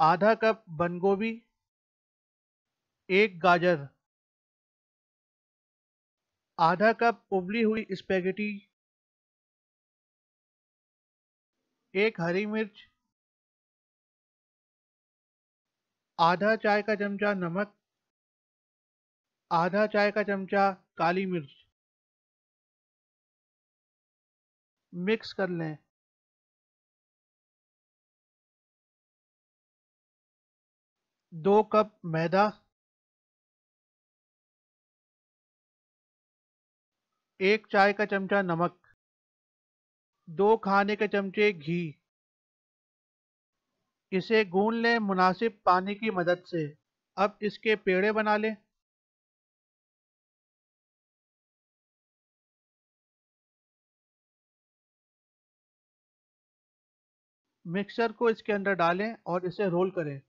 आधा कप बंद गोभी, एक गाजर, आधा कप उबली हुई स्पेगेटी, एक हरी मिर्च, आधा चाय का चमचा नमक, आधा चाय का चमचा काली मिर्च। मिक्स कर लें। 2 कप मैदा, 1 चाय का चमचा नमक, 2 खाने के चमचे घी। इसे गूंद लें मुनासिब पानी की मदद से। अब इसके पेड़े बना लें। मिक्सर को इसके अंदर डालें और इसे रोल करें।